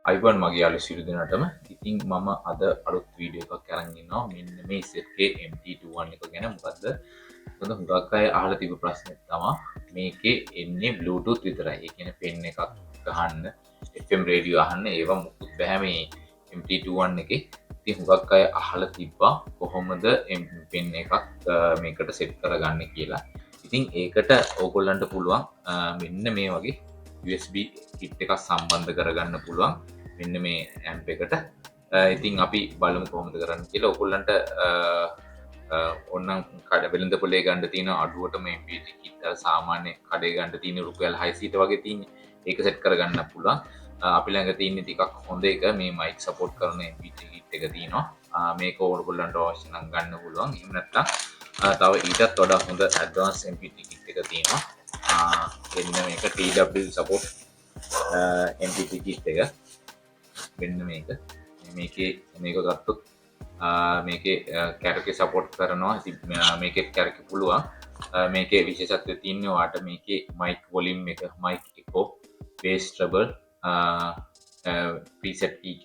අයිබන් මගේ යාළු සියලු දෙනාටම. ඉතින් මම අද අලුත් වීඩියෝ එකක් අරන් ඉන්නවා. මෙන්න මේ ZK MT21 එක ගැන. මොකද්ද? මොකද හුඟක් අය අහලා තිබු ප්‍රශ්නේ තමයි මේකේ එන්නේ Bluetooth විතරයි. ඒ කියන්නේ පෙන් එකක් ගහන්න, FM රේඩියෝ අහන්න ඒවා මුකුත් බෑ මේ MT21 එකේ. ඉතින් හුඟක් අය අහලා තිබ්බා කොහොමද පෙන් එකක් මේකට සෙට් කරගන්නේ කියලා. ඉතින් ඒකට ඕගොල්ලන්ට පුළුවන් මෙන්න මේ වගේ USB කිට් එකක් සම්බන්ධ කරගන්න පුළුවන් මෙන්න මේ ඇම්ප් එකට. ඉතින් අපි බලමු කොහොමද කරන්න කියලා. ඔයගොල්ලන්ට ඕනනම් කඩ වෙළඳ පොලේ ගන්න තියෙන අඩුවට මේ MPT කිට් සාමාන්‍ය කඩේ ගන්න තියෙන රුපියල් 600ට වගේ තියෙන්නේ. ඒක සෙට් කරගන්න පුළුවන්. අපි ළඟ තියෙන ටිකක් හොඳ එක මේ මයික් සපෝට් කරන MPT කිට් එක තියෙනවා. මේක ඕගොල්ලන්ට අවශ්‍ය නම් ගන්න පුළුවන්. එහෙම නැත්නම් තව ඊටත් වඩා හොඳ ඇඩ්වාන්ස් MPT කිට් එක තියෙනවා. එන්න මේක TW support MPT කිට් එක. මෙන්න මේක මේක ගත්තොත් මේකේ කැරකේ සපෝට් කරනවා. මේකෙත් කැරක පුළුවන්. මේකේ විශේෂත්වය තියෙන්නේ ඔයාට මේකේ මයික් වොලියුම් එක, මයික් එකෝ, බේස් ට්‍රබල්, ප්‍රීසෙට් EQ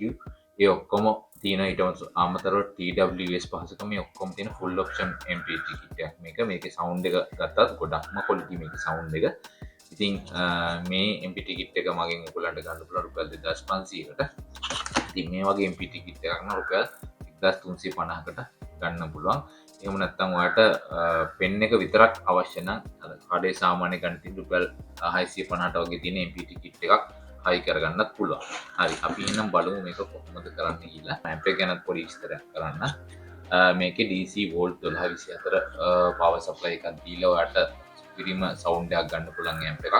ඒ ඔක්කොම තියෙන. ඊට අමතරව TWS පහසුකම් මේ ඔක්කොම තියෙන ෆුල් ඔප්ෂන් MPT කිට් එකක් මේක. මේකේ සවුන්ඩ් එක ගත්තත් ගොඩක්ම ක්වොලිටි මේකේ සවුන්ඩ් එක. ඉතින් මේ MPT කිට් එක මගෙන් ඔයගොල්ලන්ට ගන්න පුළුවන් රුපියල් 2500කට. ඉතින් මේ වගේ MPT කිට් එකක් නම් රුපියල් 1350කට ගන්න පුළුවන්. එහෙම නැත්නම් ඔයාලට පෙන් එක විතරක් අවශ්‍ය නම් අර කඩේ සාමාන්‍ය ගන්න තියෙන රුපියල් 650ට වගේ තියෙන MPT කිට් එකක් හයි කරගන්නත් පුළුවන්. හරි අපි එහෙනම් බලමු මේක කොහොමද කරන්න කියලා. ඇම්ප් එක ගැන පොඩි විස්තරයක් කරන්න. මේකේ DC වෝල්ට් 1224 පවර් සප්ලයි එකක් දීලා ඔයාලට පිරිම සවුන්ඩ් එකක් ගන්න පුළුවන් ඇම්ප් එකක්.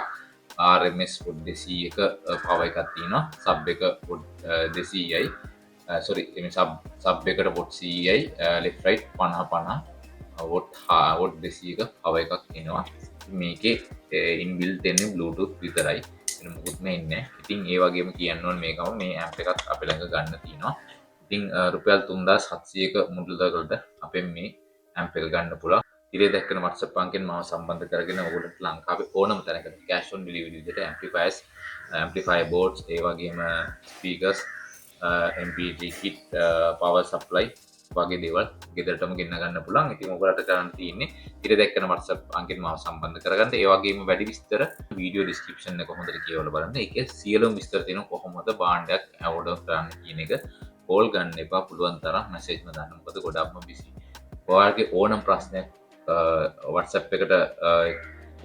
RMS වොට් 200ක පවර් එකක් තියෙනවා. සබ් එක වොට් 200යි. සොරි මේ සබ් එකට වොට් 100යි. ලෙෆ්ට් රයිට් 50 වොට් 200ක පවර් එකක් එනවා. මේකේ ඉන්බිල්ට් එන්නේ Bluetooth විතරයි. වෙන මොකුත්ම එන්නේ නැහැ. ඉතින් ඒ වගේම කියන්න ඕනේ මේකම මේ ඇම්ප් එකත් අපි ළඟ ගන්න තියෙනවා. ඉතින් රුපියල් 3700ක මුදලකට අපෙන් මේ ඇම්ප් එක ගන්න පුළුවන්. ඉතින් දැක්කන WhatsApp අංකෙන් මාව සම්බන්ධ කරගෙන ඔයගොල්ලන්ට ලංකාවේ ඕනම තැනක cash on delivery විදිහට amplifiers, amplifier boards, ඒ වගේම speakers, MPT kit, power supply වගේ දේවල් ගෙදරටම ගෙන්න ගන්න පුළුවන්. ඉතින් ඔයගොල්ලන්ට කරන්න තියෙන්නේ ඉතින් දැක්කන WhatsApp අංකෙන් මාව සම්බන්ධ කරගන්න. ඒ වගේම වැඩි විස්තර වීඩියෝ description එක හොඳට කියවලා බලන්න. ඒකේ සියලුම විස්තර තියෙනවා කොහොමද භාණ්ඩයක් order කරන්න කියන එක. කෝල් ගන්න එපා, පුළුවන් තරම් මැසේජ් ම දාන්න. මොකද ගොඩක්ම බිසි. ඔයාලගේ ඕනම ප්‍රශ්නයක් WhatsApp එකට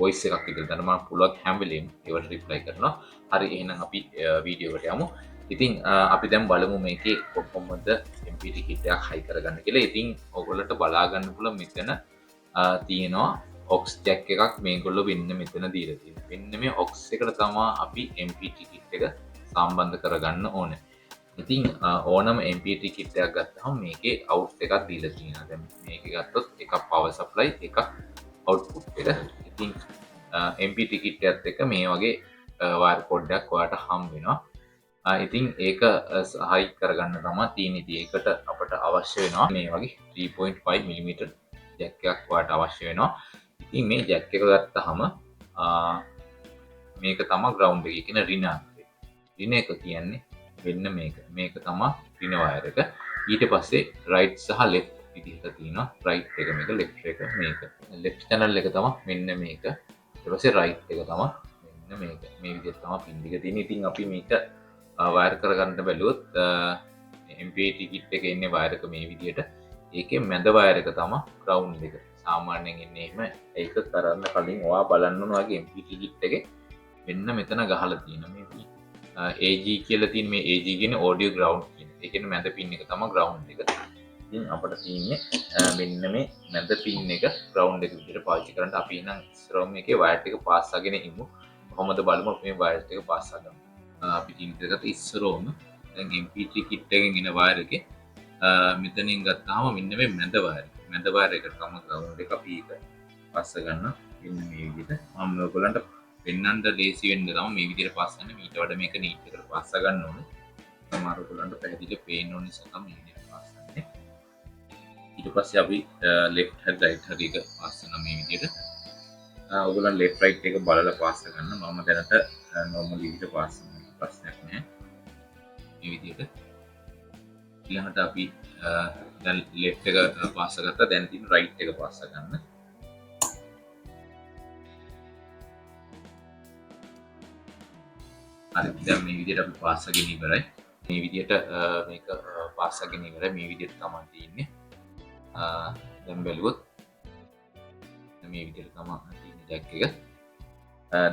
වොයිස් එකක් විදිහට දාන්න මම පුළුවන් හැම වෙලෙම ඒවට රිප්ලයි කරනවා. හරි එහෙනම් අපි වීඩියෝ එකට යමු. ඉතින් අපි දැන් බලමු මේකේ කොහොමද MPT කිට් එකක් හයි කරගන්න කියලා. ඉතින් ඔයගොල්ලන්ට බලා ගන්න පුළුවන් මෙතන තියෙනවා aux jack එකක් මේගොල්ලෝ මෙන්න මෙතන දීලා තියෙනවා. මෙන්න මේ aux එකට තමයි අපි MPT කිට් එක සම්බන්ධ කරගන්න ඕනේ. ඉතින් ඕනම MPT කිට් එකක් ගත්තහම මේකේ අවුට් එකක් දීලා තියෙනවා. දැන් මේකේ ගත්තොත් එකක් පවර් සප්ලයි, එකක් අවුට්පුට් එක. ඉතින් MPT කිට් එකත් එක්ක මේ වගේ වයර් කෝඩ් එකක් ඔයාලට හම්බ වෙනවා. ඉතින් ඒක හයි කරගන්න තමයි තියෙන්නේ. ඉතින් ඒකට අපට අවශ්‍ය වෙනවා මේ වගේ 3.5 mm ජැක් එකක් ඔයාලට අවශ්‍ය වෙනවා. ඉතින් මේ ජැක් එක ගත්තාම මේක තමයි ග්‍රවුන්ඩ් එක කියන රින එක කියන්නේ වෙන්න මේක තමයි රින වයර් එක. ඊට පස්සේ රයිට් සහ ලෙෆ්ට් විදිහට තියෙනවා. රයිට් එක මේක, ලෙෆ්ට් එක මේක. ලෙෆ්ට් channel එක තමයි මෙන්න මේක. ඊට පස්සේ රයිට් එක තමයි මෙන්න මේක. මේ විදිහට තමයි පින් දෙක තියෙන්නේ. ඉතින් අපි මේක වයර් කරගන්න බැලුවොත් MPT කිට් එක එන්නේ වයර් එක මේ විදිහට. ඒකේ මැද වයර් එක තමයි ග්‍රවුන්ඩ් එක. සාමාන්‍යයෙන් එන්නේ එහෙම. ඒක කරන්න කලින් ඔයා බලන්න ඕන වගේ MPT කිට් එකේ මෙන්න මෙතන ගහලා තියෙනවා මේ AG කියලා තියෙන මේ AG කියන්නේ audio ground කියන. ඒ කියන්නේ මැද පින් එක තමයි ground එක. ඉතින් අපිට තියෙන්නේ මෙන්න මේ මැද පින් එක ground එක විදිහට පාවිච්චි කරන්න. අපි එහෙනම් ඉස්සරහම මේකේ wire එක පාස් කරගෙන ඉමු. කොහොමද බලමු මේ wire එක පාස් කරගන්න. අපි තියෙනකට ඉස්සරහම දැන් MPT කිට් එකෙන් එන wire එකේ මෙතනින් ගත්තාම මෙන්න මේ මැද wire. මැද wire එකට තමයි ground එක අපි ඒක පාස් ගන්න. මෙන්න මේ විදිහට මම ඔයගොල්ලන්ට පෙන්නන්න ලේසි වෙන්න තමයි මේ විදිහට පාස් කරන්න. ඊට වඩා මේක නීට් එකට පාස් ගන්න ඕනේ. සමහර ඔයගොල්ලන්ට පැහැදිලිව පේන්න ඕන නිසා තමයි මේ විදිහට පාස් කරන්නේ. ඊට පස්සේ අපි left hand right hand එක පාස් කරන මේ විදිහට. ඔයගොල්ලන් left right එක බලලා පාස් ගන්න. මම දැනට normal විදිහට පාස් කරනවා. ප්‍රශ්නයක් නැහැ. මේ විදිහට. ඊළඟට අපි දැන් left එක පාස් කරගත්තා. දැන් තියෙන right එක පාස් කරගන්න. හරි. දැන් මේ විදිහට අපි පාස් කරගෙන ඉවරයි. මේ විදිහට මේක පාස් කරගෙන ඉවරයි. මේ විදිහට තමයි තියෙන්නේ. දැන් බැලුවොත් මේ විදිහට තමයි තියෙන්නේ jack එක.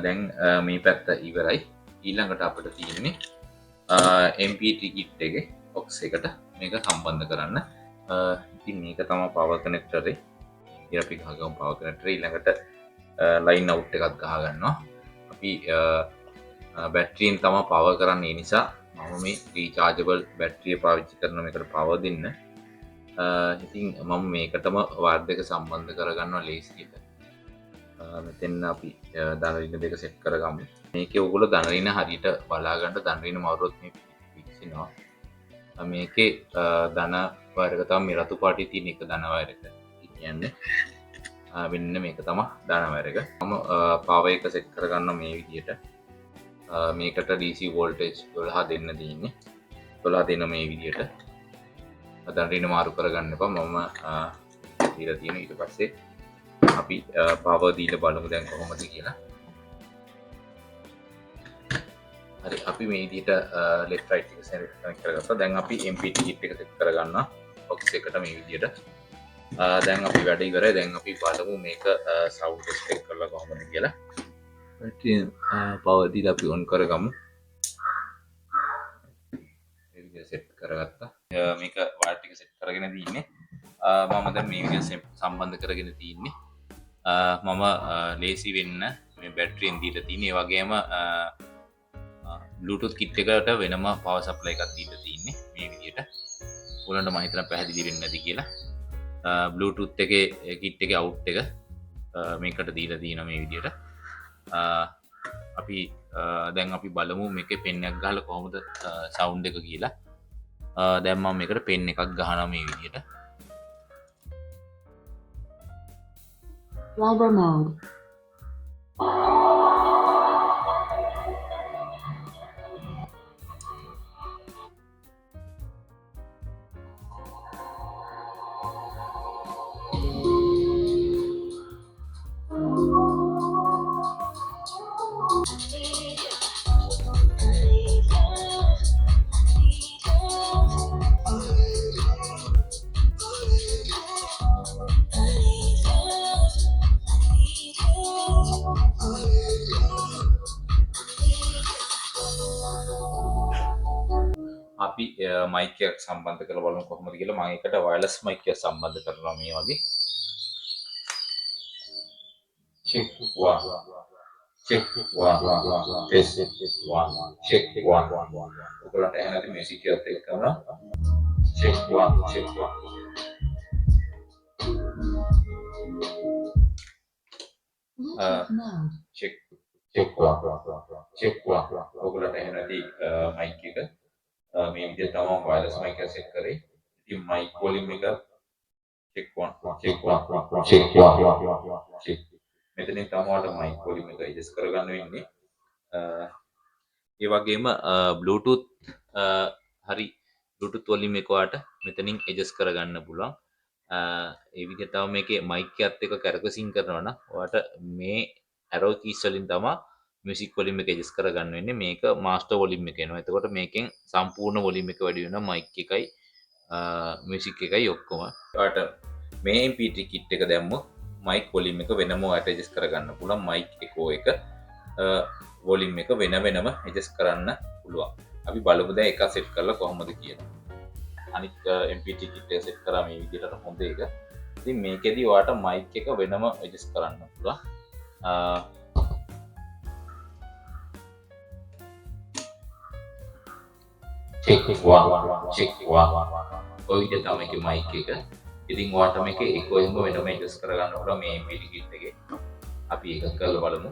දැන් මේ පැත්ත ඉවරයි. ඊළඟට අපිට තියෙන්නේ MPT kit එකේ box එකට මේක සම්බන්ධ කරන්න. ඉතින් මේක තමයි power connector එක. ඉතින් අපි ගහගමු power connector. ඊළඟට line out එකක් ගහ ගන්නවා. අපි බැටරියෙන් තමයි power කරන්නේ. ඒ නිසා මම මේ rechargeable battery පාවිච්චි කරන මේකට power දෙන්න. ඉතින් මම මේකටම wire දෙක සම්බන්ධ කරගන්නවා ලේසියට. මෙතෙන් අපි ධනරින දෙක සෙට් කරගමු. මේකේ ඔයගොල්ලෝ ධනරින හරියට බලා ගන්න. ධනරින මවුරුත් මේ පික්සිනවා. මේකේ ධන වයරක තමයි මේ රතු පාටිය තියෙන එක ධන වයරක. කියන්නේ මෙන්න මේක තමයි ධන වයරක. මම power එක සෙට් කරගන්නවා මේ විදිහට. මේකට DC voltage 12 දෙන්න තියෙන්නේ. 12 දෙන මේ විදිහට. ධනරින මාරු කරගන්න එපා. මම දීලා තියෙන ඊට පස්සේ අපි power දීලා බලමු දැන් කොහොමද කියලා. හරි අපි මේ විදිහට left right එක select කරගත්තා. දැන් අපි MPT kit එක set කරගන්නවා box එකට මේ විදිහට. දැන් අපි වැඩ ඉවරයි. දැන් අපි බලමු මේක sound test එක කරලා කොහොමද කියලා. ඉතින් power දීලා අපි on කරගමු. මේ විදිහට set කරගත්තා. මේක wire ටික set කරගෙන තින්නේ. මම දැන් මේ විදිහට සම්බන්ධ කරගෙන තින්නේ. මම ලේසි වෙන්න මේ බැටරියෙන් දීලා තියෙන්නේ. ඒ වගේම Bluetooth kit එකට වෙනම power supply එකක් දීලා තියෙන්නේ මේ විදිහට. ඔයගොල්ලන්ට මම හිතනවා පැහැදිලි වෙන්නේ නැති කියලා. Bluetooth එකේ kit එකේ out එක මේකට දීලා තියෙනවා මේ විදිහට. අපි දැන් අපි බලමු මේකේ pen එකක් ගහලා කොහොමද sound එක කියලා. දැන් මම මේකට pen එකක් ගහනවා මේ විදිහට. Driver mode. අපි mic එකක් සම්බන්ධ කරලා බලමු කොහොමද කියලා. මම එකට wireless mic එක සම්බන්ධ කරනවා මේ වගේ. check 1 check 1 test 1 check 1 ඔයගොල්ලන්ට ඇහෙනද music එකත් එක්ක කරනවා. check 1 check 1 check check 1 check 1 ඔයගොල්ලන්ට ඇහෙනද mic එක මේ විදිහට තමයි wireless mic එක set කරේ. ඉතින් mic volume එක check 1 check 1 check 1 check මෙතනින් තමයි mic volume එක adjust කරගන්න වෙන්නේ. ඒ වගේම Bluetooth හරි Bluetooth volume එක වාට මෙතනින් adjust කරගන්න පුළුවන්. ඒ විදිහට තමයි මේකේ mic එකත් එක්ක කැරකසින් කරනවා නම් ඔයාලට මේ arrow keys වලින් තමයි music volume එක adjust කරගන්න වෙන්නේ. මේක master volume එක එනවා. එතකොට මේකෙන් සම්පූර්ණ volume එක වැඩි වෙනවා mic එකයි music එකයි ඔක්කොම. ඔයාලට මේ MPT kit එක දැම්මොත් mic volume එක වෙනම ඔයාලට adjust කරගන්න පුළුවන්. mic echo එක volume එක වෙනම adjust කරන්න පුළුවන්. අපි බලමු දැන් එක set කරලා කොහොමද කියලා. අනිත් MPT kit එක set කරා මේ විදිහට හොඳ එක. ඉතින් මේකෙදි ඔයාලට mic එක වෙනම adjust කරන්න පුළුවන්. check 1 check 1 ඔය විදිහට තමයි මේකේ mic එක. ඉතින් ඔයාලට මේකේ echo එකම වෙනම adjust කරගන්න පුළුවන් මේ MPT kit එකේ. අපි ඒක කරලා බලමු.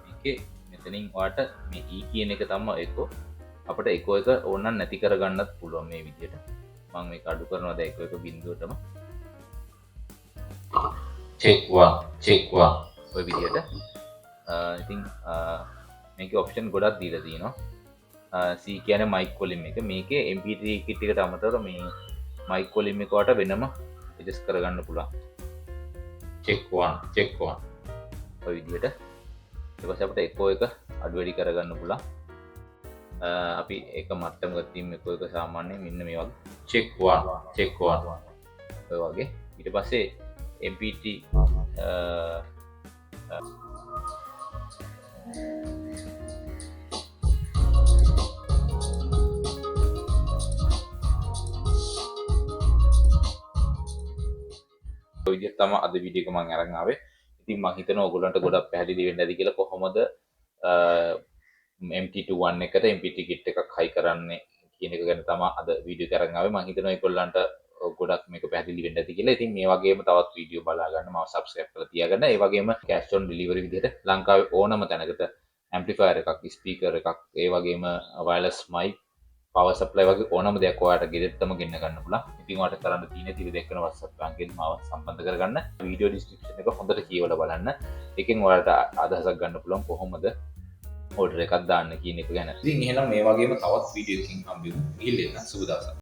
මේකේ මෙතනින් ඔයාලට මේ E කියන එක තමයි echo. අපිට echo එක ඕන නම් නැති කරගන්නත් පුළුවන් මේ විදිහට. මම මේක අඩු කරනවා දැන් echo එක බිඳුවටම. check 1 ඔය විදිහට. ඉතින් මේකේ option ගොඩක් දීලා තියෙනවා. C කියන මයික් කොලිම් එක මේකේ MP3 කිට් එකට අමතරව මේ මයික් කොලිම් එක වට වෙනම ඇඩ්ජස්ට් කරගන්න පුළුවන්. චෙක් 1 ඔය විදිහට. ඊට පස්සේ අපිට එකෝ එක අඩු වැඩි කරගන්න පුළුවන්. අපි ඒක මට්ටමක තියමු එකෝ එක සාමාන්‍යයෙන් මෙන්න මේ වගේ චෙක් 1 ඔය වගේ. ඊට පස්සේ MP3 විදිහට තමයි අද වීඩියෝ එක මම අරන් ආවේ. ඉතින් මම හිතනවා ඔයගොල්ලන්ට ගොඩක් පැහැදිලි වෙන්න ඇති කියලා කොහොමද MT21 එකට MP3 කිට් එකක් හයි කරන්නේ කියන එක ගැන තමයි අද වීඩියෝ එක අරන් ආවේ. මම හිතනවා ඔයගොල්ලන්ට ගොඩක් මේක පැහැදිලි වෙන්න ඇති කියලා. ඉතින් මේ වගේම තවත් වීඩියෝ බලා ගන්න මම subscribe කරලා තියාගන්න. ඒ වගේම cash on delivery විදිහට ලංකාවේ ඕනම තැනකට amplifier එකක්, speaker එකක්, ඒ වගේම wireless mic, power supply වගේ ඕනම දෙයක් ඔයාලට ගෙදරටම ගෙන්න ගන්න පුළුවන්. ඉතින් ඔයාලට කරන්න තියෙන්නේ තිර දෙකන WhatsApp එකෙන් මාව සම්බන්ධ කරගන්න. වීඩියෝ description එක හොඳට කියවලා බලන්න. එකෙන් ඔයාලට අදහසක් ගන්න පුළුවන් කොහොමද ඕඩර් එකක් දාන්න කියන එක ගැන. ඉතින් එහෙනම් මේ වගේම තවත් වීඩියෝ එකකින් හම්බෙමු. ගිහින් එන්න සුබ දවසක්.